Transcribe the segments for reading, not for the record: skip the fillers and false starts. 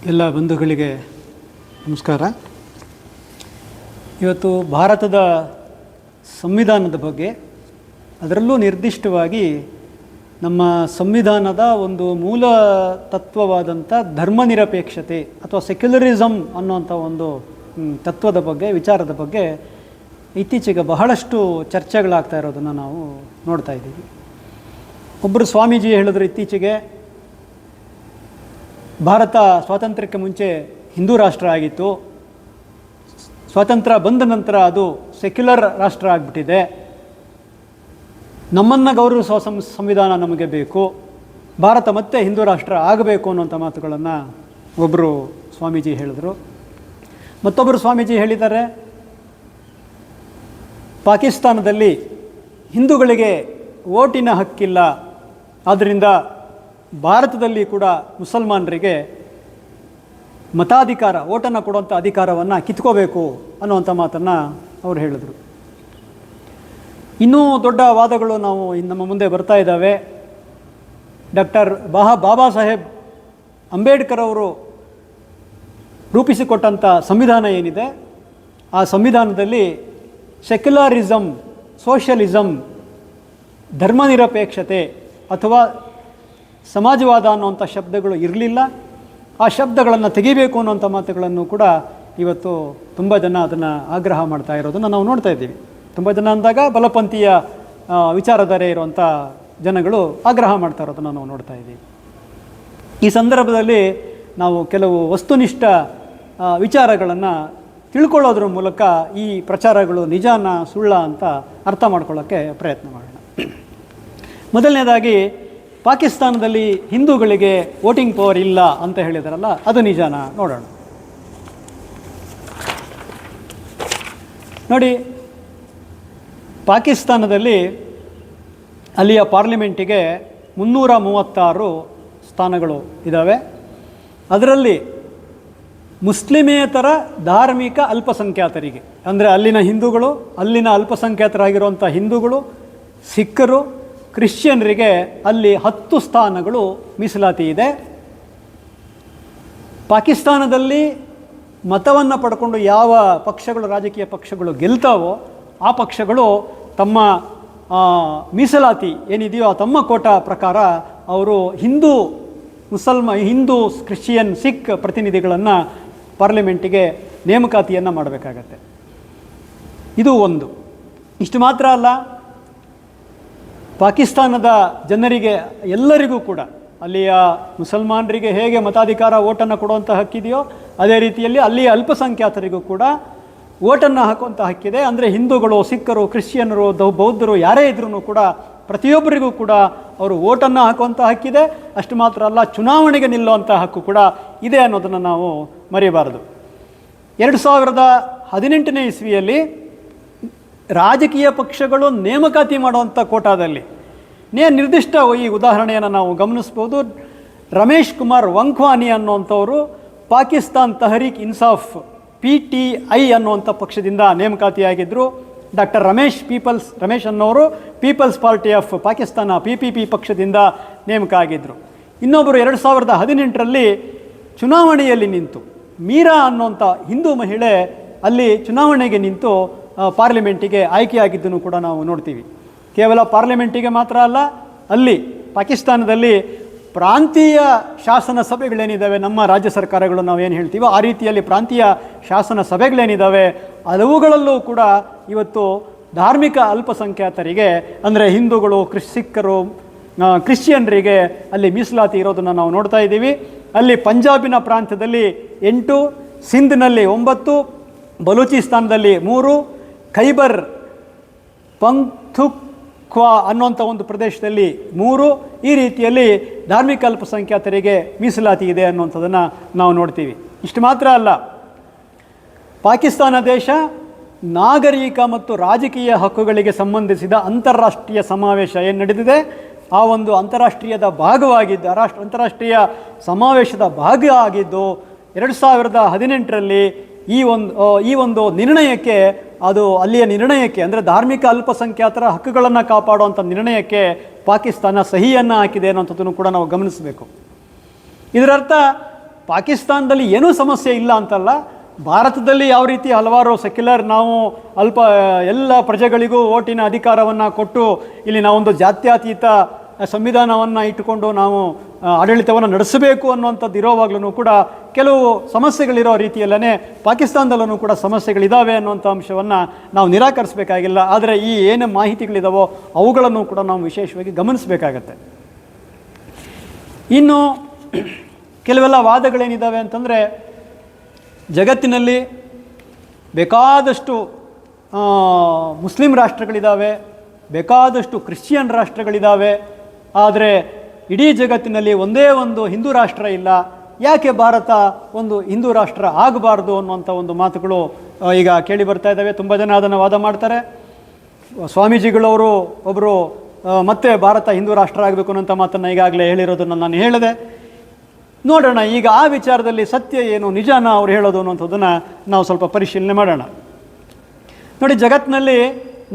ಎಲ್ಲ ಬಂಧುಗಳಿಗೆ ನಮಸ್ಕಾರ. ಇವತ್ತು ಭಾರತದ ಸಂವಿಧಾನದ ಬಗ್ಗೆ, ಅದರಲ್ಲೂ ನಿರ್ದಿಷ್ಟವಾಗಿ ನಮ್ಮ ಸಂವಿಧಾನದ ಒಂದು ಮೂಲ ತತ್ವವಾದಂಥ ಧರ್ಮನಿರಪೇಕ್ಷತೆ ಅಥವಾ ಸೆಕ್ಯುಲರಿಸಮ್ ಅನ್ನುವಂಥ ಒಂದು ತತ್ವದ ಬಗ್ಗೆ, ವಿಚಾರದ ಬಗ್ಗೆ ಇತ್ತೀಚೆಗೆ ಬಹಳಷ್ಟು ಚರ್ಚೆಗಳಾಗ್ತಾ ಇರೋದನ್ನು ನಾವು ನೋಡ್ತಾ ಇದ್ದೀವಿ. ಒಬ್ಬರು ಸ್ವಾಮೀಜಿ ಹೇಳಿದ್ರು ಇತ್ತೀಚೆಗೆ, ಭಾರತ ಸ್ವಾತಂತ್ರ್ಯಕ್ಕೆ ಮುಂಚೆ ಹಿಂದೂ ರಾಷ್ಟ್ರ ಆಗಿತ್ತು, ಸ್ವಾತಂತ್ರ್ಯ ಬಂದ ನಂತರ ಅದು ಸೆಕ್ಯುಲರ್ ರಾಷ್ಟ್ರ ಆಗಿಬಿಟ್ಟಿದೆ, ನಮ್ಮನ್ನು ಗೌರವಿಸುವ ಸಂವಿಧಾನ ನಮಗೆ ಬೇಕು, ಭಾರತ ಮತ್ತೆ ಹಿಂದೂ ರಾಷ್ಟ್ರ ಆಗಬೇಕು ಅನ್ನುವಂಥ ಮಾತುಗಳನ್ನು ಒಬ್ಬರು ಸ್ವಾಮೀಜಿ ಹೇಳಿದರು. ಮತ್ತೊಬ್ಬರು ಸ್ವಾಮೀಜಿ ಹೇಳಿದ್ದಾರೆ, ಪಾಕಿಸ್ತಾನದಲ್ಲಿ ಹಿಂದೂಗಳಿಗೆ ವೋಟಿನ ಹಕ್ಕಿಲ್ಲ, ಆದ್ದರಿಂದ ಭಾರತದಲ್ಲಿ ಕೂಡ ಮುಸಲ್ಮಾನರಿಗೆ ಮತಾಧಿಕಾರ, ವೋಟನ್ನು ಕೊಡುವಂಥ ಅಧಿಕಾರವನ್ನು ಕಿತ್ಕೋಬೇಕು ಅನ್ನುವಂಥ ಮಾತನ್ನು ಅವರು ಹೇಳಿದರು. ಇನ್ನೂ ದೊಡ್ಡ ವಾದಗಳು ನಾವು ನಮ್ಮ ಮುಂದೆ ಬರ್ತಾ ಇದ್ದಾವೆ. ಡಾಕ್ಟರ್ ಬಾಬಾ ಸಾಹೇಬ್ ಅಂಬೇಡ್ಕರ್ ಅವರು ರೂಪಿಸಿಕೊಟ್ಟಂಥ ಸಂವಿಧಾನ ಏನಿದೆ, ಆ ಸಂವಿಧಾನದಲ್ಲಿ ಸೆಕ್ಯುಲರಿಸಮ್, ಸೋಷಿಯಲಿಸಮ್, ಧರ್ಮನಿರಪೇಕ್ಷತೆ ಅಥವಾ ಸಮಾಜವಾದ ಅನ್ನುವಂಥ ಶಬ್ದಗಳು ಇರಲಿಲ್ಲ. ಆ ಶಬ್ದಗಳನ್ನು ತೆಗಿಬೇಕು ಅನ್ನುವಂಥ ಮಾತುಗಳನ್ನು ಕೂಡ ಇವತ್ತು ತುಂಬ ಜನ ಅದನ್ನು ಆಗ್ರಹ ಮಾಡ್ತಾ ಇರೋದನ್ನು ನಾವು ನೋಡ್ತಾ ಇದ್ದೀವಿ. ತುಂಬ ಜನ ಅಂದಾಗ ಬಲಪಂಥೀಯ ವಿಚಾರಧಾರೆ ಇರುವಂಥ ಜನಗಳು ಆಗ್ರಹ ಮಾಡ್ತಾ ಇರೋದನ್ನು ನಾವು ನೋಡ್ತಾ ಇದ್ದೀವಿ. ಈ ಸಂದರ್ಭದಲ್ಲಿ ನಾವು ಕೆಲವು ವಸ್ತುನಿಷ್ಠ ವಿಚಾರಗಳನ್ನು ತಿಳ್ಕೊಳ್ಳೋದ್ರ ಮೂಲಕ ಈ ಪ್ರಚಾರಗಳು ನಿಜಾನ ಸುಳ್ಳ ಅಂತ ಅರ್ಥ ಮಾಡ್ಕೊಳ್ಳೋಕ್ಕೆ ಪ್ರಯತ್ನ ಮಾಡೋಣ. ಮೊದಲನೇದಾಗಿ, ಪಾಕಿಸ್ತಾನದಲ್ಲಿ ಹಿಂದೂಗಳಿಗೆ ವೋಟಿಂಗ್ ಪವರ್ ಇಲ್ಲ ಅಂತ ಹೇಳಿದಾರಲ್ಲ, ಅದು ನಿಜಾನ ನೋಡೋಣ. ನೋಡಿ, ಪಾಕಿಸ್ತಾನದಲ್ಲಿ ಅಲ್ಲಿಯ ಪಾರ್ಲಿಮೆಂಟಿಗೆ 336 ಸ್ಥಾನಗಳು ಇದ್ದಾವೆ. ಅದರಲ್ಲಿ ಮುಸ್ಲಿಮೇತರ ಧಾರ್ಮಿಕ ಅಲ್ಪಸಂಖ್ಯಾತರಿಗೆ, ಅಂದರೆ ಅಲ್ಲಿನ ಹಿಂದೂಗಳು, ಅಲ್ಲಿನ ಅಲ್ಪಸಂಖ್ಯಾತರಾಗಿರುವಂಥ ಹಿಂದೂಗಳು, ಸಿಖ್ಖರು, ಕ್ರಿಶ್ಚಿಯನ್ರಿಗೆ ಅಲ್ಲಿ 10 ಸ್ಥಾನಗಳು ಮೀಸಲಾತಿ ಇದೆ. ಪಾಕಿಸ್ತಾನದಲ್ಲಿ ಮತವನ್ನು ಪಡ್ಕೊಂಡು ಯಾವ ಪಕ್ಷಗಳು, ರಾಜಕೀಯ ಪಕ್ಷಗಳು ಗೆಲ್ತಾವೋ ಆ ಪಕ್ಷಗಳು ತಮ್ಮ ಮೀಸಲಾತಿ ಏನಿದೆಯೋ ಆ ತಮ್ಮ ಕೋಟಾ ಪ್ರಕಾರ ಅವರು ಹಿಂದೂ, ಕ್ರಿಶ್ಚಿಯನ್, ಸಿಖ್ ಪ್ರತಿನಿಧಿಗಳನ್ನು ಪಾರ್ಲಿಮೆಂಟಿಗೆ ನೇಮಕಾತಿಯನ್ನು ಮಾಡಬೇಕಾಗತ್ತೆ. ಇದು ಒಂದು. ಇಷ್ಟು ಮಾತ್ರ ಅಲ್ಲ, ಪಾಕಿಸ್ತಾನದ ಜನರಿಗೆ ಎಲ್ಲರಿಗೂ ಕೂಡ, ಅಲ್ಲಿಯ ಮುಸಲ್ಮಾನರಿಗೆ ಹೇಗೆ ಮತಾಧಿಕಾರ, ವೋಟನ್ನು ಕೊಡುವಂಥ ಹಕ್ಕಿದೆಯೋ ಅದೇ ರೀತಿಯಲ್ಲಿ ಅಲ್ಲಿಯ ಅಲ್ಪಸಂಖ್ಯಾತರಿಗೂ ಕೂಡ ವೋಟನ್ನು ಹಾಕುವಂಥ ಹಕ್ಕಿದೆ. ಅಂದರೆ ಹಿಂದೂಗಳು, ಸಿಖ್ಖರು, ಕ್ರಿಶ್ಚಿಯನ್ನರು, ಬೌದ್ಧರು ಯಾರೇ ಇದ್ರೂ ಕೂಡ ಪ್ರತಿಯೊಬ್ಬರಿಗೂ ಕೂಡ ಅವರು ವೋಟನ್ನು ಹಾಕುವಂಥ ಹಕ್ಕಿದೆ. ಅಷ್ಟು ಮಾತ್ರ ಅಲ್ಲ, ಚುನಾವಣೆಗೆ ನಿಲ್ಲುವಂಥ ಹಕ್ಕು ಕೂಡ ಇದೆ ಅನ್ನೋದನ್ನು ನಾವು ಮರೆಯಬಾರದು. 2018ನೇ ಇಸ್ವಿಯಲ್ಲಿ ರಾಜಕೀಯ ಪಕ್ಷಗಳು ನೇಮಕಾತಿ ಮಾಡುವಂಥ ಕೋಟಾದಲ್ಲಿ ನಿರ್ದಿಷ್ಟ ಈ ಉದಾಹರಣೆಯನ್ನು ನಾವು ಗಮನಿಸ್ಬೋದು. ರಮೇಶ್ ಕುಮಾರ್ ವಂಖ್ವಾನಿ ಅನ್ನುವಂಥವರು ಪಾಕಿಸ್ತಾನ್ ತಹರೀಕ್ ಇನ್ಸಾಫ್ PTI ಅನ್ನುವಂಥ ಪಕ್ಷದಿಂದ ನೇಮಕಾತಿಯಾಗಿದ್ದರು. ಡಾಕ್ಟರ್ ರಮೇಶ್ ಅನ್ನೋರು people's party of Pakistan PPP ಪಕ್ಷದಿಂದ ನೇಮಕ ಆಗಿದ್ದರು. ಇನ್ನೊಬ್ಬರು 2018ರಲ್ಲಿ ಚುನಾವಣೆಯಲ್ಲಿ ನಿಂತು, ಮೀರಾ ಅನ್ನುವಂಥ ಹಿಂದೂ ಮಹಿಳೆ ಅಲ್ಲಿ ಚುನಾವಣೆಗೆ ನಿಂತು ಪಾರ್ಲಿಮೆಂಟಿಗೆ ಆಯ್ಕೆಯಾಗಿದ್ದನ್ನು ಕೂಡ ನಾವು ನೋಡ್ತೀವಿ. ಕೇವಲ ಪಾರ್ಲಿಮೆಂಟಿಗೆ ಮಾತ್ರ ಅಲ್ಲ, ಅಲ್ಲಿ ಪಾಕಿಸ್ತಾನದಲ್ಲಿ ಪ್ರಾಂತೀಯ ಶಾಸನ ಸಭೆಗಳೇನಿದ್ದಾವೆ, ನಮ್ಮ ರಾಜ್ಯ ಸರ್ಕಾರಗಳು ನಾವು ಏನು ಹೇಳ್ತೀವೋ ಆ ರೀತಿಯಲ್ಲಿ ಪ್ರಾಂತೀಯ ಶಾಸನ ಸಭೆಗಳೇನಿದ್ದಾವೆ ಅವುಗಳಲ್ಲೂ ಕೂಡ ಇವತ್ತು ಧಾರ್ಮಿಕ ಅಲ್ಪಸಂಖ್ಯಾತರಿಗೆ, ಅಂದರೆ ಹಿಂದೂಗಳು, ಸಿಖ್ಖರು, ಕ್ರಿಶ್ಚಿಯನ್ರಿಗೆ ಅಲ್ಲಿ ಮೀಸಲಾತಿ ಇರೋದನ್ನು ನಾವು ನೋಡ್ತಾ ಇದ್ದೀವಿ. ಅಲ್ಲಿ ಪಂಜಾಬಿನ ಪ್ರಾಂತ್ಯದಲ್ಲಿ 8, ಸಿಂಧ್ನಲ್ಲಿ 9, ಬಲೂಚಿಸ್ತಾನದಲ್ಲಿ 3, ಖೈಬರ್ ಪಂಕ್ತುಕ್ವಾ ಅನ್ನುವಂಥ ಒಂದು ಪ್ರದೇಶದಲ್ಲಿ 3, ಈ ರೀತಿಯಲ್ಲಿ ಧಾರ್ಮಿಕ ಅಲ್ಪಸಂಖ್ಯಾತರಿಗೆ ಮೀಸಲಾತಿ ಇದೆ ಅನ್ನುವಂಥದ್ದನ್ನು ನಾವು ನೋಡ್ತೀವಿ. ಇಷ್ಟು ಮಾತ್ರ ಅಲ್ಲ, ಪಾಕಿಸ್ತಾನ ದೇಶ ನಾಗರಿಕ ಮತ್ತು ರಾಜಕೀಯ ಹಕ್ಕುಗಳಿಗೆ ಸಂಬಂಧಿಸಿದ ಅಂತಾರಾಷ್ಟ್ರೀಯ ಸಮಾವೇಶ ಏನು ನಡೆದಿದೆ, ಆ ಒಂದು ಅಂತಾರಾಷ್ಟ್ರೀಯದ ಭಾಗವಾಗಿದ್ದು, ಅಂತಾರಾಷ್ಟ್ರೀಯ ಸಮಾವೇಶದ ಭಾಗ ಆಗಿದ್ದು 2018ರಲ್ಲಿ ಈ ಒಂದು ನಿರ್ಣಯಕ್ಕೆ, ಅದು ಅಲ್ಲಿಯ ನಿರ್ಣಯಕ್ಕೆ, ಅಂದರೆ ಧಾರ್ಮಿಕ ಅಲ್ಪಸಂಖ್ಯಾತರ ಹಕ್ಕುಗಳನ್ನು ಕಾಪಾಡುವಂಥ ನಿರ್ಣಯಕ್ಕೆ ಪಾಕಿಸ್ತಾನ ಸಹಿಯನ್ನು ಹಾಕಿದೆ ಅನ್ನೋಂಥದ್ದನ್ನು ಕೂಡ ನಾವು ಗಮನಿಸಬೇಕು. ಇದರರ್ಥ ಪಾಕಿಸ್ತಾನದಲ್ಲಿ ಏನೂ ಸಮಸ್ಯೆ ಇಲ್ಲ ಅಂತಲ್ಲ, ಭಾರತದಲ್ಲಿ ಯಾವ ರೀತಿ ಹಲವಾರು ಸೆಕ್ಯುಲರ್ ನಾವು ಎಲ್ಲ ಪ್ರಜೆಗಳಿಗೂ ಓಟಿನ ಅಧಿಕಾರವನ್ನು ಕೊಟ್ಟು ಇಲ್ಲಿ ನಾವೊಂದು ಜಾತ್ಯತೀತ ಸಂವಿಧಾನವನ್ನು ಇಟ್ಟುಕೊಂಡು ನಾವು ಆಡಳಿತವನ್ನು ನಡೆಸಬೇಕು ಅನ್ನುವಂಥದ್ದು ಇರೋವಾಗ್ಲೂ ಕೂಡ ಕೆಲವು ಸಮಸ್ಯೆಗಳಿರೋ ರೀತಿಯಲ್ಲೇ ಪಾಕಿಸ್ತಾನದಲ್ಲೂ ಕೂಡ ಸಮಸ್ಯೆಗಳಿದ್ದಾವೆ ಅನ್ನುವಂಥ ಅಂಶವನ್ನು ನಾವು ನಿರಾಕರಿಸಬೇಕಾಗಿಲ್ಲ. ಆದರೆ ಈ ಏನು ಮಾಹಿತಿಗಳಿದಾವೋ ಅವುಗಳನ್ನು ಕೂಡ ನಾವು ವಿಶೇಷವಾಗಿ ಗಮನಿಸಬೇಕಾಗತ್ತೆ. ಇನ್ನು ಕೆಲವೆಲ್ಲ ವಾದಗಳೇನಿದ್ದಾವೆ ಅಂತಂದರೆ, ಜಗತ್ತಿನಲ್ಲಿ ಬೇಕಾದಷ್ಟು ಮುಸ್ಲಿಂ ರಾಷ್ಟ್ರಗಳಿದ್ದಾವೆ, ಬೇಕಾದಷ್ಟು ಕ್ರಿಶ್ಚಿಯನ್ ರಾಷ್ಟ್ರಗಳಿದ್ದಾವೆ, ಆದರೆ ಇಡೀ ಜಗತ್ತಿನಲ್ಲಿ ಒಂದೇ ಒಂದು ಹಿಂದೂ ರಾಷ್ಟ್ರ ಇಲ್ಲ, ಯಾಕೆ ಭಾರತ ಒಂದು ಹಿಂದೂ ರಾಷ್ಟ್ರ ಆಗಬಾರ್ದು ಅನ್ನುವಂಥ ಒಂದು ಮಾತುಗಳು ಈಗ ಕೇಳಿ ಬರ್ತಾ ಇದ್ದಾವೆ. ತುಂಬ ಜನ ಅದನ್ನು ವಾದ ಮಾಡ್ತಾರೆ. ಸ್ವಾಮೀಜಿಗಳವರು ಒಬ್ಬರು ಮತ್ತೆ ಭಾರತ ಹಿಂದೂ ರಾಷ್ಟ್ರ ಆಗಬೇಕು ಅನ್ನೋಂಥ ಮಾತನ್ನು ಈಗಾಗಲೇ ಹೇಳಿರೋದನ್ನು ನಾನು ಹೇಳಿದೆ. ನೋಡೋಣ ಈಗ ಆ ವಿಚಾರದಲ್ಲಿ ಸತ್ಯ ಏನು, ನಿಜಾನ ಅವ್ರು ಹೇಳೋದು ಅನ್ನೋಂಥದ್ದನ್ನು ನಾವು ಸ್ವಲ್ಪ ಪರಿಶೀಲನೆ ಮಾಡೋಣ. ನೋಡಿ, ಜಗತ್ತಿನಲ್ಲಿ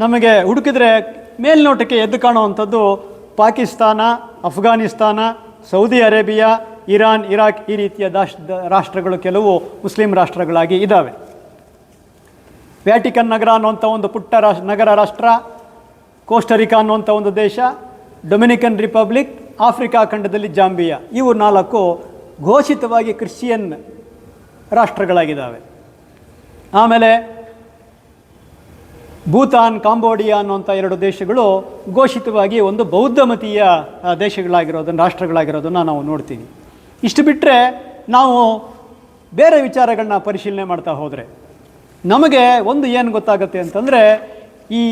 ನಮಗೆ ಹುಡುಕಿದ್ರೆ ಮೇಲ್ನೋಟಕ್ಕೆ ಎದ್ದು ಕಾಣುವಂಥದ್ದು Pakistan, Afghanistan, Saudi Arabia, Iran, Iraq ಈ ರೀತಿಯ ರಾಷ್ಟ್ರಗಳು ಕೆಲವು ಮುಸ್ಲಿಂ ರಾಷ್ಟ್ರಗಳಾಗಿ ಇದ್ದಾವೆ. ವ್ಯಾಟಿಕನ್ ನಗರ ಅನ್ನುವಂಥ ಒಂದು ಪುಟ್ಟ ನಗರ ರಾಷ್ಟ್ರ, ಕೋಸ್ಟರಿಕಾ ಅನ್ನುವಂಥ ಒಂದು ದೇಶ, ಡೊಮಿನಿಕನ್ ರಿಪಬ್ಲಿಕ್, ಆಫ್ರಿಕಾ ಖಂಡದಲ್ಲಿ ಜಾಂಬಿಯಾ, ಇವು 4 ಘೋಷಿತವಾಗಿ ಕ್ರಿಶ್ಚಿಯನ್ ರಾಷ್ಟ್ರಗಳಾಗಿದ್ದಾವೆ. ಆಮೇಲೆ ಭೂತಾನ್, ಕಾಂಬೋಡಿಯಾ ಅನ್ನುವಂಥ 2 ದೇಶಗಳು ಘೋಷಿತವಾಗಿ ಒಂದು ಬೌದ್ಧಮತೀಯ ದೇಶಗಳಾಗಿರೋದನ್ನು, ರಾಷ್ಟ್ರಗಳಾಗಿರೋದನ್ನು ನಾವು ನೋಡ್ತೀವಿ. ಇಷ್ಟು ಬಿಟ್ಟರೆ ನಾವು ಬೇರೆ ವಿಚಾರಗಳನ್ನ ಪರಿಶೀಲನೆ ಮಾಡ್ತಾ ಹೋದರೆ ನಮಗೆ ಒಂದು ಏನು ಗೊತ್ತಾಗುತ್ತೆ ಅಂತಂದರೆ, ಈ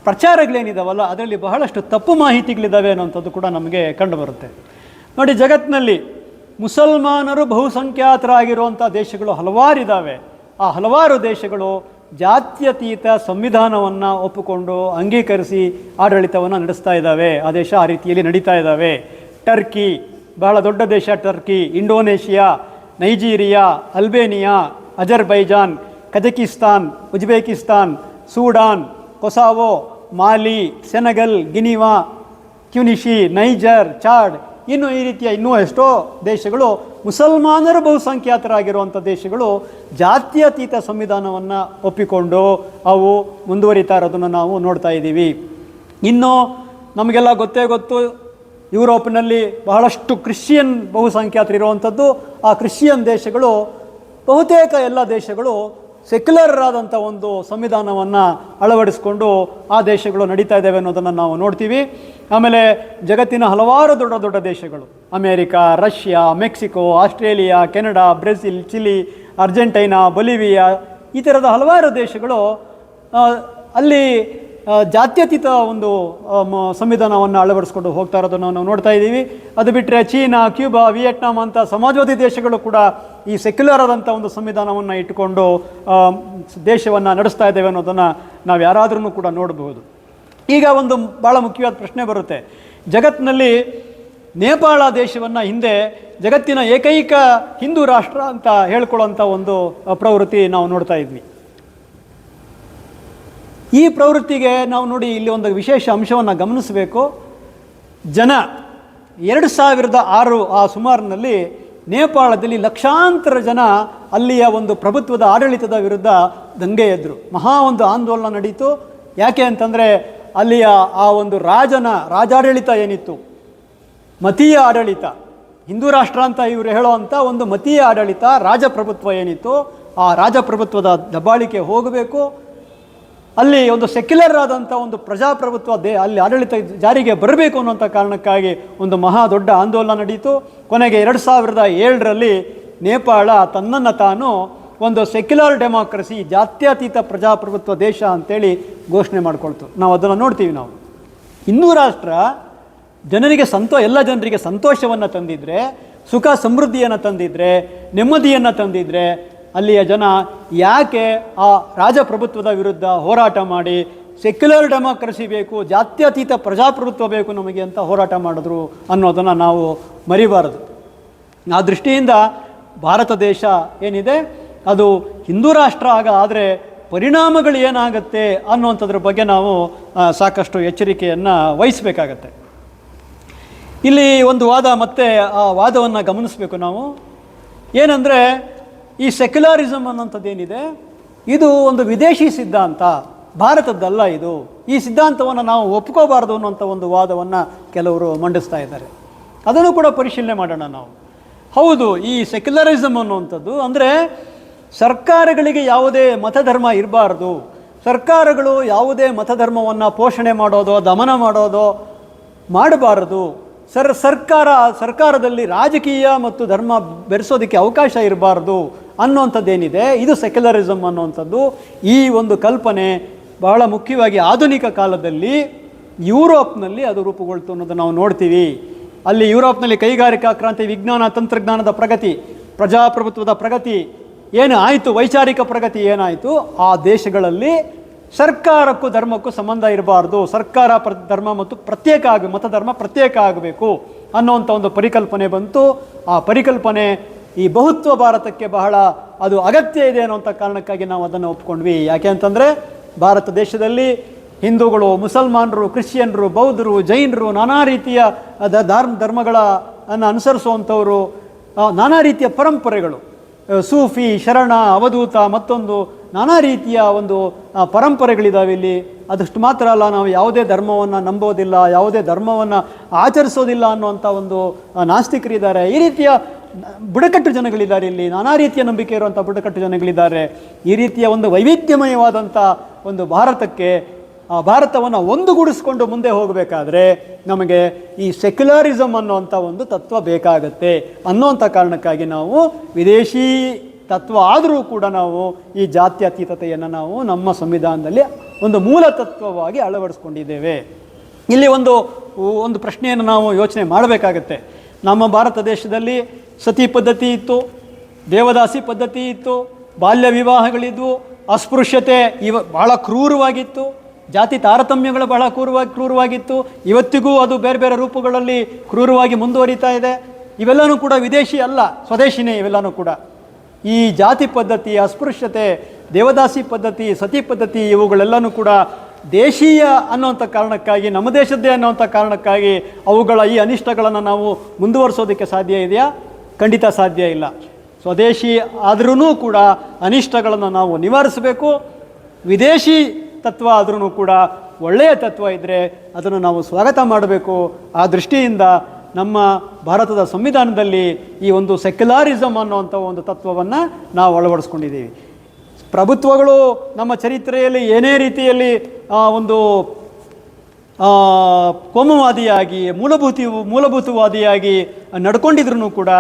ಪ್ರಚಾರಗಳೇನಿದಾವಲ್ಲ ಅದರಲ್ಲಿ ಬಹಳಷ್ಟು ತಪ್ಪು ಮಾಹಿತಿಗಳಿದ್ದಾವೆ ಅನ್ನೋಂಥದ್ದು ಕೂಡ ನಮಗೆ ಕಂಡುಬರುತ್ತೆ. ನೋಡಿ, ಜಗತ್ತಿನಲ್ಲಿ ಮುಸಲ್ಮಾನರು ಬಹುಸಂಖ್ಯಾತರಾಗಿರುವಂಥ ದೇಶಗಳು ಹಲವಾರಿದ್ದಾವೆ. ಆ ಹಲವಾರು ದೇಶಗಳು ಜಾತ್ಯತೀತ ಸಂವಿಧಾನವನ್ನು ಒಪ್ಪಿಕೊಂಡು ಅಂಗೀಕರಿಸಿ ಆಡಳಿತವನ್ನು ನಡೆಸ್ತಾ ಇದ್ದಾವೆ. ಆ ದೇಶ ಆ ರೀತಿಯಲ್ಲಿ ನಡೀತಾ ಇದ್ದಾವೆ. ಟರ್ಕಿ ಬಹಳ ದೊಡ್ಡ ದೇಶ, Turkey, Indonesia, Nigeria, Albania, Azerbaijan, Kazakhstan, Uzbekistan, Sudan, Kosovo, Mali, Senegal, Guinea, Tunisia, Niger, Chad, ಇನ್ನು ಈ ರೀತಿಯ ಇನ್ನೂ ಎಷ್ಟೋ ದೇಶಗಳು ಮುಸಲ್ಮಾನರು ಬಹುಸಂಖ್ಯಾತರಾಗಿರುವಂಥ ದೇಶಗಳು ಜಾತ್ಯತೀತ ಸಂವಿಧಾನವನ್ನು ಒಪ್ಪಿಕೊಂಡು ಅವು ಮುಂದುವರಿತಾ ಇರೋದನ್ನು ನಾವು ನೋಡ್ತಾ ಇದ್ದೀವಿ. ಇನ್ನು ನಮಗೆಲ್ಲ ಗೊತ್ತು, ಯುರೋಪ್ನಲ್ಲಿ ಬಹಳಷ್ಟು ಕ್ರಿಶ್ಚಿಯನ್ ಬಹುಸಂಖ್ಯಾತರಿರುವಂಥದ್ದು. ಆ ಕ್ರಿಶ್ಚಿಯನ್ ದೇಶಗಳು ಬಹುತೇಕ ಎಲ್ಲ ದೇಶಗಳು ಸೆಕ್ಯುಲರ್ ಆದಂಥ ಒಂದು ಸಂವಿಧಾನವನ್ನು ಅಳವಡಿಸಿಕೊಂಡು ಆ ದೇಶಗಳು ನಡೀತಾ ಇದ್ದಾವೆ ಅನ್ನೋದನ್ನು ನಾವು ನೋಡ್ತೀವಿ. ಆಮೇಲೆ ಜಗತ್ತಿನ ಹಲವಾರು ದೊಡ್ಡ ದೊಡ್ಡ ದೇಶಗಳು, America, Russia, Mexico, Australia, Canada, Brazil, Chile, Argentina, Bolivia, ಈ ಥರದ ಹಲವಾರು ದೇಶಗಳು ಅಲ್ಲಿ ಜಾತ್ಯತೀತ ಒಂದು ಸಂವಿಧಾನವನ್ನು ಅಳವಡಿಸ್ಕೊಂಡು ಹೋಗ್ತಾ ಇರೋದನ್ನು ನಾವು ನೋಡ್ತಾ ಇದ್ದೀವಿ. ಅದು ಬಿಟ್ಟರೆ ಚೀನಾ, ಕ್ಯೂಬಾ, ವಿಯೆಟ್ನಾಂ ಅಂತ ಸಮಾಜವಾದಿ ದೇಶಗಳು ಕೂಡ ಈ ಸೆಕ್ಯುಲರ್ ಆದಂಥ ಒಂದು ಸಂವಿಧಾನವನ್ನು ಇಟ್ಟುಕೊಂಡು ದೇಶವನ್ನು ನಡೆಸ್ತಾ ಇದ್ದೇವೆ ಅನ್ನೋದನ್ನು ನಾವು ಯಾರಾದ್ರೂ ಕೂಡ ನೋಡಬಹುದು. ಈಗ ಒಂದು ಭಾಳ ಮುಖ್ಯವಾದ ಪ್ರಶ್ನೆ ಬರುತ್ತೆ. ಜಗತ್ತಿನಲ್ಲಿ ನೇಪಾಳ ದೇಶವನ್ನು ಹಿಂದೆ ಜಗತ್ತಿನ ಏಕೈಕ ಹಿಂದೂ ರಾಷ್ಟ್ರ ಅಂತ ಹೇಳ್ಕೊಳ್ಳೋಂಥ ಒಂದು ಪ್ರವೃತ್ತಿ ನಾವು ನೋಡ್ತಾ ಇದ್ವಿ. ಈ ಪ್ರವೃತ್ತಿಗೆ ನಾವು ನೋಡಿ ಇಲ್ಲಿ ಒಂದು ವಿಶೇಷ ಅಂಶವನ್ನು ಗಮನಿಸಬೇಕು. 2006 ಆ ಸುಮಾರಿನಲ್ಲಿ ನೇಪಾಳದಲ್ಲಿ ಲಕ್ಷಾಂತರ ಜನ ಅಲ್ಲಿಯ ಒಂದು ಪ್ರಭುತ್ವದ ಆಡಳಿತದ ವಿರುದ್ಧ ದಂಗೆ ಎದ್ರು. ಮಹಾ ಒಂದು ಆಂದೋಲನ ನಡೀತು. ಯಾಕೆ ಅಂತಂದರೆ ಅಲ್ಲಿಯ ಆ ಒಂದು ರಾಜಾಡಳಿತ ಏನಿತ್ತು, ಮತೀಯ ಆಡಳಿತ, ಹಿಂದೂ ರಾಷ್ಟ್ರ ಅಂತ ಇವರು ಹೇಳುವಂಥ ಒಂದು ಮತೀಯ ಆಡಳಿತ, ರಾಜಪ್ರಭುತ್ವ ಏನಿತ್ತು, ಆ ರಾಜಪ್ರಭುತ್ವದ ದಬ್ಬಾಳಿಕೆ ಹೋಗಬೇಕು. ಅಲ್ಲಿ ಒಂದು ಸೆಕ್ಯುಲರ್ ಆದಂಥ ಒಂದು ಪ್ರಜಾಪ್ರಭುತ್ವ ಅಲ್ಲಿ ಆಡಳಿತ ಜಾರಿಗೆ ಬರಬೇಕು ಅನ್ನುವಂಥ ಕಾರಣಕ್ಕಾಗಿ ಒಂದು ಮಹಾ ದೊಡ್ಡ ಆಂದೋಲನ ನಡೀತು. ಕೊನೆಗೆ 2007ರಲ್ಲಿ ನೇಪಾಳ ತನ್ನನ್ನು ತಾನು ಒಂದು ಸೆಕ್ಯುಲರ್ ಡೆಮಾಕ್ರಸಿ, ಜಾತ್ಯತೀತ ಪ್ರಜಾಪ್ರಭುತ್ವ ದೇಶ ಅಂತೇಳಿ ಘೋಷಣೆ ಮಾಡಿಕೊಳ್ತು. ನಾವು ಅದನ್ನು ನೋಡ್ತೀವಿ. ನಾವು ಹಿಂದೂ ರಾಷ್ಟ್ರ ಎಲ್ಲ ಜನರಿಗೆ ಸಂತೋಷವನ್ನು ತಂದಿದ್ರೆ, ಸುಖ ಸಮೃದ್ಧಿಯನ್ನು ತಂದಿದ್ರೆ, ನೆಮ್ಮದಿಯನ್ನು ತಂದಿದ್ರೆ, ಅಲ್ಲಿಯ ಜನ ಯಾಕೆ ಆ ರಾಜಪ್ರಭುತ್ವದ ವಿರುದ್ಧ ಹೋರಾಟ ಮಾಡಿ ಸೆಕ್ಯುಲರ್ ಡೆಮಾಕ್ರಸಿ ಬೇಕು, ಜಾತ್ಯತೀತ ಪ್ರಜಾಪ್ರಭುತ್ವ ಬೇಕು ನಮಗೆ ಅಂತ ಹೋರಾಟ ಮಾಡಿದ್ರು ಅನ್ನೋದನ್ನು ನಾವು ಮರಿಬಾರದು. ಆ ದೃಷ್ಟಿಯಿಂದ ಭಾರತ ದೇಶ ಏನಿದೆ ಅದು ಹಿಂದೂ ರಾಷ್ಟ್ರ ಆದರೆ ಪರಿಣಾಮಗಳು ಏನಾಗುತ್ತೆ ಅನ್ನುವಂಥದ್ರ ಬಗ್ಗೆ ನಾವು ಸಾಕಷ್ಟು ಎಚ್ಚರಿಕೆಯನ್ನು ವಹಿಸಬೇಕಾಗತ್ತೆ. ಇಲ್ಲಿ ಒಂದು ವಾದ, ಮತ್ತೆ ಆ ವಾದವನ್ನು ಗಮನಿಸಬೇಕು ನಾವು. ಏನಂದರೆ ಈ ಸೆಕ್ಯುಲರಿಸಮ್ ಅನ್ನೋಂಥದ್ದೇನಿದೆ ಇದು ಒಂದು ವಿದೇಶಿ ಸಿದ್ಧಾಂತ, ಭಾರತದ್ದಲ್ಲ ಇದು. ಈ ಸಿದ್ಧಾಂತವನ್ನು ನಾವು ಒಪ್ಕೋಬಾರ್ದು ಅನ್ನೋಂಥ ಒಂದು ವಾದವನ್ನು ಕೆಲವರು ಮಂಡಿಸ್ತಾ ಇದ್ದಾರೆ. ಅದನ್ನು ಕೂಡ ಪರಿಶೀಲನೆ ಮಾಡೋಣ ನಾವು. ಹೌದು, ಈ ಸೆಕ್ಯುಲರಿಸಮ್ ಅನ್ನುವಂಥದ್ದು ಅಂದರೆ ಸರ್ಕಾರಗಳಿಗೆ ಯಾವುದೇ ಮತಧರ್ಮ ಇರಬಾರ್ದು, ಸರ್ಕಾರಗಳು ಯಾವುದೇ ಮತಧರ್ಮವನ್ನು ಪೋಷಣೆ ಮಾಡೋದೋ ದಮನ ಮಾಡೋದೋ ಮಾಡಬಾರದು, ಸರ್ಕಾರದಲ್ಲಿ ರಾಜಕೀಯ ಮತ್ತು ಧರ್ಮ ಬೆರೆಸೋದಕ್ಕೆ ಅವಕಾಶ ಇರಬಾರ್ದು ಅನ್ನುವಂಥದ್ದೇನಿದೆ, ಇದು ಸೆಕ್ಯುಲರಿಸಮ್ ಅನ್ನುವಂಥದ್ದು. ಈ ಒಂದು ಕಲ್ಪನೆ ಬಹಳ ಮುಖ್ಯವಾಗಿ ಆಧುನಿಕ ಕಾಲದಲ್ಲಿ ಯುರೋಪ್ನಲ್ಲಿ ಅದು ರೂಪುಗೊಳ್ತು ಅನ್ನೋದು ನಾವು ನೋಡ್ತೀವಿ. ಅಲ್ಲಿ ಯುರೋಪ್ನಲ್ಲಿ ಕೈಗಾರಿಕಾ ಕ್ರಾಂತಿ, ವಿಜ್ಞಾನ ತಂತ್ರಜ್ಞಾನದ ಪ್ರಗತಿ, ಪ್ರಜಾಪ್ರಭುತ್ವದ ಪ್ರಗತಿ ಏನು ಆಯಿತು, ವೈಚಾರಿಕ ಪ್ರಗತಿ ಏನಾಯಿತು, ಆ ದೇಶಗಳಲ್ಲಿ ಸರ್ಕಾರಕ್ಕೂ ಧರ್ಮಕ್ಕೂ ಸಂಬಂಧ ಇರಬಾರ್ದು, ಸರ್ಕಾರ ಧರ್ಮ ಮತ್ತು ಮತಧರ್ಮ ಪ್ರತ್ಯೇಕ ಆಗಬೇಕು ಅನ್ನೋವಂಥ ಒಂದು ಪರಿಕಲ್ಪನೆ ಬಂತು. ಆ ಪರಿಕಲ್ಪನೆ ಈ ಬಹುತ್ವ ಭಾರತಕ್ಕೆ ಬಹಳ ಅದು ಅಗತ್ಯ ಇದೆ ಅನ್ನೋಂಥ ಕಾರಣಕ್ಕಾಗಿ ನಾವು ಅದನ್ನು ಒಪ್ಕೊಂಡ್ವಿ. ಯಾಕೆ ಅಂತಂದರೆ ಭಾರತ ದೇಶದಲ್ಲಿ ಹಿಂದೂಗಳು, ಮುಸಲ್ಮಾನರು, ಕ್ರಿಶ್ಚಿಯನ್ರು, ಬೌದ್ಧರು, ಜೈನರು, ನಾನಾ ರೀತಿಯ ಧರ್ಮಗಳನ್ನು ಅನುಸರಿಸುವಂಥವರು, ನಾನಾ ರೀತಿಯ ಪರಂಪರೆಗಳು, ಸೂಫಿ, ಶರಣ, ಅವಧೂತ, ಮತ್ತೊಂದು ನಾನಾ ರೀತಿಯ ಒಂದು ಪರಂಪರೆಗಳಿದ್ದಾವೆ ಇಲ್ಲಿ. ಅದಷ್ಟು ಮಾತ್ರ ಅಲ್ಲ, ನಾವು ಯಾವುದೇ ಧರ್ಮವನ್ನು ನಂಬೋದಿಲ್ಲ, ಯಾವುದೇ ಧರ್ಮವನ್ನು ಆಚರಿಸೋದಿಲ್ಲ ಅನ್ನುವಂಥ ಒಂದು ನಾಸ್ತಿಕರಿದ್ದಾರೆ. ಈ ರೀತಿಯ ಬುಡಕಟ್ಟು ಜನಗಳಿದ್ದಾರೆ ಇಲ್ಲಿ, ನಾನಾ ರೀತಿಯ ನಂಬಿಕೆ ಇರುವಂಥ ಬುಡಕಟ್ಟು ಜನಗಳಿದ್ದಾರೆ. ಈ ರೀತಿಯ ಒಂದು ವೈವಿಧ್ಯಮಯವಾದಂಥ ಒಂದು ಭಾರತವನ್ನು ಒಂದುಗೂಡಿಸ್ಕೊಂಡು ಮುಂದೆ ಹೋಗಬೇಕಾದ್ರೆ ನಮಗೆ ಈ ಸೆಕ್ಯುಲರಿಸಮ್ ಅನ್ನುವಂಥ ಒಂದು ತತ್ವ ಬೇಕಾಗತ್ತೆ ಅನ್ನುವಂಥ ಕಾರಣಕ್ಕಾಗಿ ನಾವು ವಿದೇಶಿ ತತ್ವ ಆದರೂ ಕೂಡ ನಾವು ಈ ಜಾತ್ಯತೀತತೆಯನ್ನು ನಾವು ನಮ್ಮ ಸಂವಿಧಾನದಲ್ಲಿ ಒಂದು ಮೂಲ ತತ್ವವಾಗಿ ಅಳವಡಿಸ್ಕೊಂಡಿದ್ದೇವೆ. ಇಲ್ಲಿ ಒಂದು ಪ್ರಶ್ನೆಯನ್ನು ನಾವು ಯೋಚನೆ ಮಾಡಬೇಕಾಗತ್ತೆ. ನಮ್ಮ ಭಾರತ ದೇಶದಲ್ಲಿ ಸತಿ ಪದ್ಧತಿ ಇತ್ತು, ದೇವದಾಸಿ ಪದ್ಧತಿ ಇತ್ತು, ಬಾಲ್ಯ ವಿವಾಹಗಳಿದ್ವು, ಅಸ್ಪೃಶ್ಯತೆ ಬಹಳ ಕ್ರೂರವಾಗಿತ್ತು, ಜಾತಿ ತಾರತಮ್ಯಗಳು ಬಹಳ ಕ್ರೂರವಾಗಿತ್ತು. ಇವತ್ತಿಗೂ ಅದು ಬೇರೆ ಬೇರೆ ರೂಪಗಳಲ್ಲಿ ಕ್ರೂರವಾಗಿ ಮುಂದುವರಿತಾ ಇದೆ. ಇವೆಲ್ಲವೂ ಕೂಡ ವಿದೇಶಿ ಅಲ್ಲ, ಸ್ವದೇಶಿನೇ ಇವೆಲ್ಲವೂ ಕೂಡ. ಈ ಜಾತಿ ಪದ್ಧತಿ, ಅಸ್ಪೃಶ್ಯತೆ, ದೇವದಾಸಿ ಪದ್ಧತಿ, ಸತಿ ಪದ್ಧತಿ ಇವುಗಳೆಲ್ಲವೂ ಕೂಡ ದೇಶೀಯ ಅನ್ನೋಂಥ ಕಾರಣಕ್ಕಾಗಿ, ನಮ್ಮ ದೇಶದ್ದೇ ಅನ್ನೋಂಥ ಕಾರಣಕ್ಕಾಗಿ ಅವುಗಳ ಈ ಅನಿಷ್ಟಗಳನ್ನು ನಾವು ಮುಂದುವರಿಸೋದಕ್ಕೆ ಸಾಧ್ಯ ಇದೆಯಾ? ಖಂಡಿತ ಸಾಧ್ಯ ಇಲ್ಲ. ಸ್ವದೇಶಿ ಆದ್ರೂ ಕೂಡ ಅನಿಷ್ಟಗಳನ್ನು ನಾವು ನಿವಾರಿಸಬೇಕು. ವಿದೇಶಿ ತತ್ವ ಆದ್ರೂ ಕೂಡ ಒಳ್ಳೆಯ ತತ್ವ ಇದ್ದರೆ ಅದನ್ನು ನಾವು ಸ್ವಾಗತ ಮಾಡಬೇಕು. ಆ ದೃಷ್ಟಿಯಿಂದ ನಮ್ಮ ಭಾರತದ ಸಂವಿಧಾನದಲ್ಲಿ ಈ ಒಂದು ಸೆಕ್ಯುಲಾರಿಸಮ್ ಅನ್ನುವಂಥ ಒಂದು ತತ್ವವನ್ನು ನಾವು ಅಳವಡಿಸ್ಕೊಂಡಿದ್ದೀವಿ. ಪ್ರಭುತ್ವಗಳು ನಮ್ಮ ಚರಿತ್ರೆಯಲ್ಲಿ ಏನೇ ರೀತಿಯಲ್ಲಿ ಒಂದು ಕೋಮುವಾದಿಯಾಗಿ ಮೂಲಭೂತವಾದಿಯಾಗಿ ನಡ್ಕೊಂಡಿದ್ರು ಕೂಡ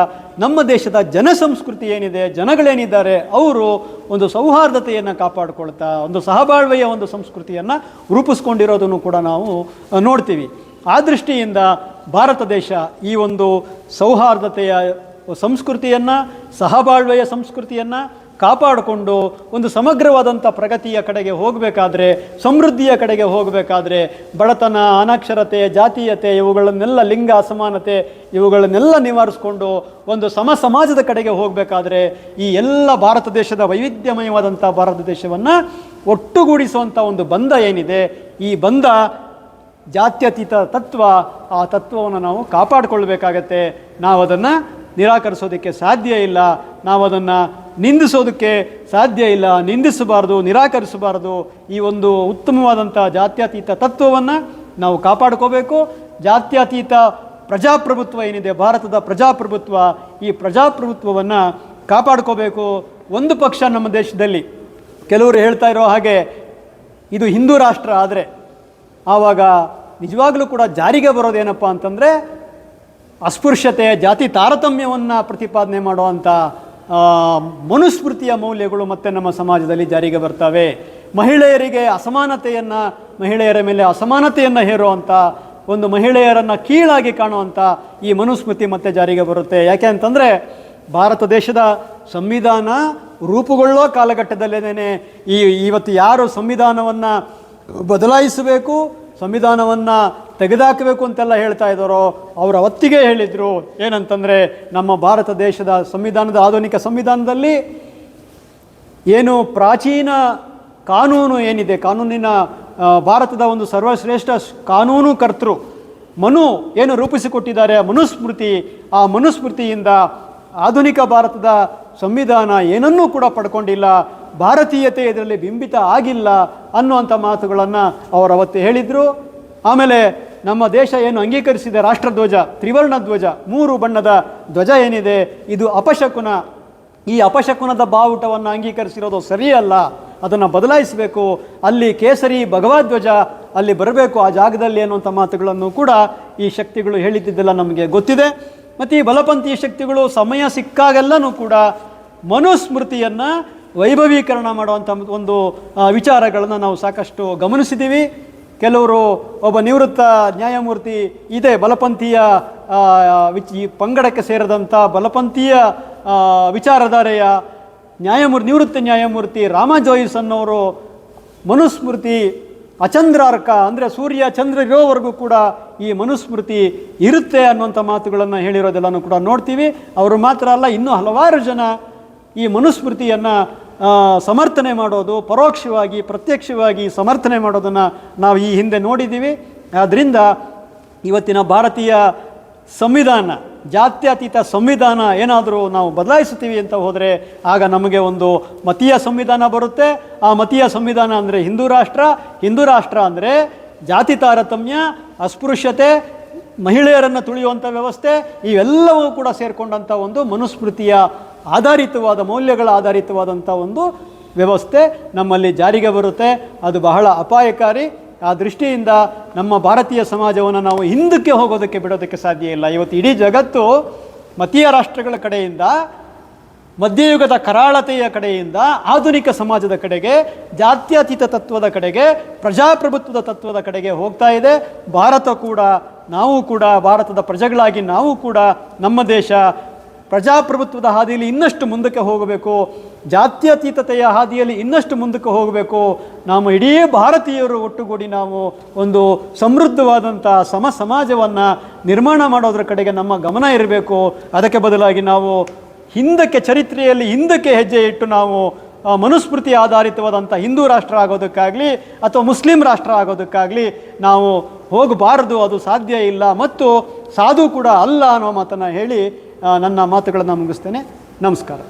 ನಮ್ಮ ದೇಶದ ಜನಸಂಸ್ಕೃತಿ ಏನಿದೆ, ಜನಗಳೇನಿದ್ದಾರೆ, ಅವರು ಒಂದು ಸೌಹಾರ್ದತೆಯನ್ನು ಕಾಪಾಡಿಕೊಳ್ತಾ ಒಂದು ಸಹಬಾಳ್ವೆಯ ಒಂದು ಸಂಸ್ಕೃತಿಯನ್ನು ರೂಪಿಸ್ಕೊಂಡಿರೋದನ್ನು ಕೂಡ ನಾವು ನೋಡ್ತೀವಿ. ಆ ದೃಷ್ಟಿಯಿಂದ ಭಾರತ ದೇಶ ಈ ಒಂದು ಸೌಹಾರ್ದತೆಯ ಸಂಸ್ಕೃತಿಯನ್ನು, ಸಹಬಾಳ್ವೆಯ ಸಂಸ್ಕೃತಿಯನ್ನು ಕಾಪಾಡಿಕೊಂಡು ಒಂದು ಸಮಗ್ರವಾದಂಥ ಪ್ರಗತಿಯ ಕಡೆಗೆ ಹೋಗಬೇಕಾದ್ರೆ, ಸಮೃದ್ಧಿಯ ಕಡೆಗೆ ಹೋಗಬೇಕಾದ್ರೆ, ಬಡತನ, ಅನಕ್ಷರತೆ, ಜಾತೀಯತೆ ಇವುಗಳನ್ನೆಲ್ಲ, ಲಿಂಗ ಅಸಮಾನತೆ ಇವುಗಳನ್ನೆಲ್ಲ ನಿವಾರಿಸ್ಕೊಂಡು ಒಂದು ಸಮಾಜದ ಕಡೆಗೆ ಹೋಗಬೇಕಾದ್ರೆ ಈ ಎಲ್ಲ ಭಾರತ ದೇಶದ ವೈವಿಧ್ಯಮಯವಾದಂಥ ಭಾರತ ದೇಶವನ್ನು ಒಟ್ಟುಗೂಡಿಸುವಂಥ ಒಂದು ಬಂಧ ಏನಿದೆ, ಈ ಬಂಧ ಜಾತ್ಯತೀತ ತತ್ವ, ಆ ತತ್ವವನ್ನು ನಾವು ಕಾಪಾಡಿಕೊಳ್ಬೇಕಾಗತ್ತೆ. ನಾವು ಅದನ್ನು ನಿರಾಕರಿಸೋದಕ್ಕೆ ಸಾಧ್ಯ ಇಲ್ಲ, ನಾವು ಅದನ್ನು ನಿಂದಿಸೋದಕ್ಕೆ ಸಾಧ್ಯ ಇಲ್ಲ, ನಿಂದಿಸಬಾರ್ದು, ನಿರಾಕರಿಸಬಾರ್ದು. ಈ ಒಂದು ಉತ್ತಮವಾದಂಥ ಜಾತ್ಯತೀತ ತತ್ವವನ್ನು ನಾವು ಕಾಪಾಡ್ಕೋಬೇಕು. ಜಾತ್ಯತೀತ ಪ್ರಜಾಪ್ರಭುತ್ವ ಏನಿದೆ, ಭಾರತದ ಪ್ರಜಾಪ್ರಭುತ್ವ, ಈ ಪ್ರಜಾಪ್ರಭುತ್ವವನ್ನು ಕಾಪಾಡ್ಕೋಬೇಕು. ಒಂದು ಪಕ್ಷ ನಮ್ಮ ದೇಶದಲ್ಲಿ ಕೆಲವರು ಹೇಳ್ತಾ ಇರೋ ಹಾಗೆ ಇದು ಹಿಂದೂ ರಾಷ್ಟ್ರ ಆದರೆ ಆವಾಗ ನಿಜವಾಗಲೂ ಕೂಡ ಜಾರಿಗೆ ಬರೋದೇನಪ್ಪ ಅಂತಂದರೆ ಅಸ್ಪೃಶ್ಯತೆ, ಜಾತಿ ತಾರತಮ್ಯವನ್ನು ಪ್ರತಿಪಾದನೆ ಮಾಡುವಂಥ ಮನುಸ್ಮೃತಿಯ ಮೌಲ್ಯಗಳು ಮತ್ತೆ ನಮ್ಮ ಸಮಾಜದಲ್ಲಿ ಜಾರಿಗೆ ಬರ್ತವೆ. ಮಹಿಳೆಯರ ಮೇಲೆ ಅಸಮಾನತೆಯನ್ನು ಹೇರುವಂಥ ಒಂದು, ಮಹಿಳೆಯರನ್ನು ಕೀಳಾಗಿ ಕಾಣುವಂಥ ಈ ಮನುಸ್ಮೃತಿ ಮತ್ತೆ ಜಾರಿಗೆ ಬರುತ್ತೆ. ಯಾಕೆ ಅಂತಂದರೆ ಭಾರತ ದೇಶದ ಸಂವಿಧಾನ ರೂಪುಗೊಳ್ಳೋ ಕಾಲಘಟ್ಟದಲ್ಲೇನೆ ಇವತ್ತು ಯಾರು ಸಂವಿಧಾನವನ್ನು ಬದಲಾಯಿಸಬೇಕು, ಸಂವಿಧಾನವನ್ನು ತೆಗೆದುಹಾಕಬೇಕು ಅಂತೆಲ್ಲ ಹೇಳ್ತಾ ಇದ್ದಾರೋ ಅವರು ಅವತ್ತಿಗೆ ಹೇಳಿದರು ಏನಂತಂದರೆ, ನಮ್ಮ ಭಾರತ ದೇಶದ ಸಂವಿಧಾನದ, ಆಧುನಿಕ ಸಂವಿಧಾನದಲ್ಲಿ ಏನು ಪ್ರಾಚೀನ ಕಾನೂನು ಏನಿದೆ, ಕಾನೂನಿನ ಭಾರತದ ಒಂದು ಸರ್ವಶ್ರೇಷ್ಠ ಕಾನೂನು ಕರ್ತೃ ಮನು ಏನು ರೂಪಿಸಿಕೊಟ್ಟಿದ್ದಾರೆ ಮನುಸ್ಮೃತಿ, ಆ ಮನುಸ್ಮೃತಿಯಿಂದ ಆಧುನಿಕ ಭಾರತದ ಸಂವಿಧಾನ ಏನನ್ನೂ ಕೂಡ ಪಡ್ಕೊಂಡಿಲ್ಲ, ಭಾರತೀಯತೆ ಇದರಲ್ಲಿ ಬಿಂಬಿತ ಆಗಿಲ್ಲ ಅನ್ನುವಂಥ ಮಾತುಗಳನ್ನು ಅವರು ಅವತ್ತು ಹೇಳಿದರು. ಆಮೇಲೆ ನಮ್ಮ ದೇಶ ಏನು ಅಂಗೀಕರಿಸಿದ ರಾಷ್ಟ್ರಧ್ವಜ, ತ್ರಿವರ್ಣ ಧ್ವಜ, 3 ಬಣ್ಣದ ಧ್ವಜ ಏನಿದೆ, ಇದು ಅಪಶಕುನ. ಈ ಅಪಶಕುನದ ಬಾವುಟವನ್ನು ಅಂಗೀಕರಿಸಿರೋದು ಸರಿಯಲ್ಲ, ಅದನ್ನು ಬದಲಾಯಿಸಬೇಕು. ಅಲ್ಲಿ ಕೇಸರಿ ಭಗವಧ್ವಜ ಅಲ್ಲಿ ಬರಬೇಕು ಆ ಜಾಗದಲ್ಲಿ ಅನ್ನುವಂಥ ಮಾತುಗಳನ್ನು ಕೂಡ ಈ ಶಕ್ತಿಗಳು ಹೇಳಿದ್ದೆಲ್ಲ ನಮಗೆ ಗೊತ್ತಿದೆ. ಮತ್ತು ಈ ಬಲಪಂಥೀಯ ಶಕ್ತಿಗಳು ಸಮಯ ಸಿಕ್ಕಾಗೆಲ್ಲನೂ ಕೂಡ ಮನುಸ್ಮೃತಿಯನ್ನು ವೈಭವೀಕರಣ ಮಾಡುವಂಥ ಒಂದು ವಿಚಾರಗಳನ್ನು ನಾವು ಸಾಕಷ್ಟು ಗಮನಿಸಿದ್ದೀವಿ. ಕೆಲವರು ಒಬ್ಬ ನಿವೃತ್ತ ನ್ಯಾಯಮೂರ್ತಿ ಇದೆ ಬಲಪಂಥೀಯ ಈ ಪಂಗಡಕ್ಕೆ ಸೇರಿದಂಥ ಬಲಪಂಥೀಯ ವಿಚಾರಧಾರೆಯ ನಿವೃತ್ತ ನ್ಯಾಯಮೂರ್ತಿ ರಾಮ ಜೋಯಿಸ್ ಅನ್ನೋರು ಮನುಸ್ಮೃತಿ ಅಚಂದ್ರಾರ್ಕ, ಅಂದರೆ ಸೂರ್ಯ ಚಂದ್ರ ಇರೋವರೆಗೂ ಕೂಡ ಈ ಮನುಸ್ಮೃತಿ ಇರುತ್ತೆ ಅನ್ನುವಂಥ ಮಾತುಗಳನ್ನು ಹೇಳಿರೋದೆಲ್ಲನೂ ಕೂಡ ನೋಡ್ತೀವಿ. ಅವರು ಮಾತ್ರ ಅಲ್ಲ, ಇನ್ನೂ ಹಲವಾರು ಜನ ಈ ಮನುಸ್ಮೃತಿಯನ್ನು ಸಮರ್ಥನೆ ಮಾಡೋದು, ಪರೋಕ್ಷವಾಗಿ ಪ್ರತ್ಯಕ್ಷವಾಗಿ ಸಮರ್ಥನೆ ಮಾಡೋದನ್ನು ನಾವು ಈ ಹಿಂದೆ ನೋಡಿದ್ದೀವಿ. ಆದ್ದರಿಂದ ಇವತ್ತಿನ ಭಾರತೀಯ ಸಂವಿಧಾನ, ಜಾತ್ಯತೀತ ಸಂವಿಧಾನ ಏನಾದರೂ ನಾವು ಬದಲಾಯಿಸ್ತೀವಿ ಅಂತ ಹೋದರೆ ಆಗ ನಮಗೆ ಒಂದು ಮತೀಯ ಸಂವಿಧಾನ ಬರುತ್ತೆ. ಆ ಮತೀಯ ಸಂವಿಧಾನ ಅಂದರೆ ಹಿಂದೂ ರಾಷ್ಟ್ರ ಅಂದರೆ ಜಾತಿ ತಾರತಮ್ಯ, ಅಸ್ಪೃಶ್ಯತೆ, ಮಹಿಳೆಯರನ್ನು ತುಳಿಯುವಂಥ ವ್ಯವಸ್ಥೆ, ಇವೆಲ್ಲವೂ ಕೂಡ ಸೇರಿಕೊಂಡಂಥ ಒಂದು ಮನುಸ್ಮೃತಿಯ ಆಧಾರಿತವಾದ ಮೌಲ್ಯಗಳ ಆಧಾರಿತವಾದಂಥ ಒಂದು ವ್ಯವಸ್ಥೆ ನಮ್ಮಲ್ಲಿ ಜಾರಿಗೆ ಬರುತ್ತೆ. ಅದು ಬಹಳ ಅಪಾಯಕಾರಿ. ಆ ದೃಷ್ಟಿಯಿಂದ ನಮ್ಮ ಭಾರತೀಯ ಸಮಾಜವನ್ನು ನಾವು ಹಿಂದಕ್ಕೆ ಹೋಗೋದಕ್ಕೆ ಬಿಡೋದಕ್ಕೆ ಸಾಧ್ಯ ಇಲ್ಲ. ಇವತ್ತು ಇಡೀ ಜಗತ್ತು ಮತೀಯ ರಾಷ್ಟ್ರಗಳ ಕಡೆಯಿಂದ, ಮಧ್ಯಯುಗದ ಕರಾಳತೆಯ ಕಡೆಯಿಂದ ಆಧುನಿಕ ಸಮಾಜದ ಕಡೆಗೆ, ಜಾತ್ಯತೀತ ತತ್ವದ ಕಡೆಗೆ, ಪ್ರಜಾಪ್ರಭುತ್ವದ ತತ್ವದ ಕಡೆಗೆ ಹೋಗ್ತಾ ಇದೆ. ಭಾರತ ಕೂಡ, ನಾವು ಕೂಡ ಭಾರತದ ಪ್ರಜೆಗಳಾಗಿ ನಾವು ಕೂಡ ನಮ್ಮ ದೇಶ ಪ್ರಜಾಪ್ರಭುತ್ವದ ಹಾದಿಯಲ್ಲಿ ಇನ್ನಷ್ಟು ಮುಂದಕ್ಕೆ ಹೋಗಬೇಕು, ಜಾತ್ಯತೀತತೆಯ ಹಾದಿಯಲ್ಲಿ ಇನ್ನಷ್ಟು ಮುಂದಕ್ಕೆ ಹೋಗಬೇಕು. ನಾವು ಇಡೀ ಭಾರತೀಯರು ಒಟ್ಟುಗೂಡಿ ನಾವು ಒಂದು ಸಮೃದ್ಧವಾದಂಥ ಸಮಾಜವನ್ನು ನಿರ್ಮಾಣ ಮಾಡೋದ್ರ ಕಡೆಗೆ ನಮ್ಮ ಗಮನ ಇರಬೇಕು. ಅದಕ್ಕೆ ಬದಲಾಗಿ ನಾವು ಚರಿತ್ರೆಯಲ್ಲಿ ಹಿಂದಕ್ಕೆ ಹೆಜ್ಜೆ ಇಟ್ಟು ನಾವು ಮನುಸ್ಮೃತಿ ಆಧಾರಿತವಾದಂಥ ಹಿಂದೂ ರಾಷ್ಟ್ರ ಆಗೋದಕ್ಕಾಗಲಿ ಅಥವಾ ಮುಸ್ಲಿಂ ರಾಷ್ಟ್ರ ಆಗೋದಕ್ಕಾಗಲಿ ನಾವು ಹೋಗಬಾರದು, ಅದು ಸಾಧ್ಯ ಇಲ್ಲ ಮತ್ತು ಸಾಧು ಕೂಡ ಅಲ್ಲ ಅನ್ನೋ ಮಾತನ್ನು ಹೇಳಿ ನನ್ನ ಮಾತುಗಳನ್ನು ಮುಗಿಸ್ತೇನೆ. ನಮಸ್ಕಾರ.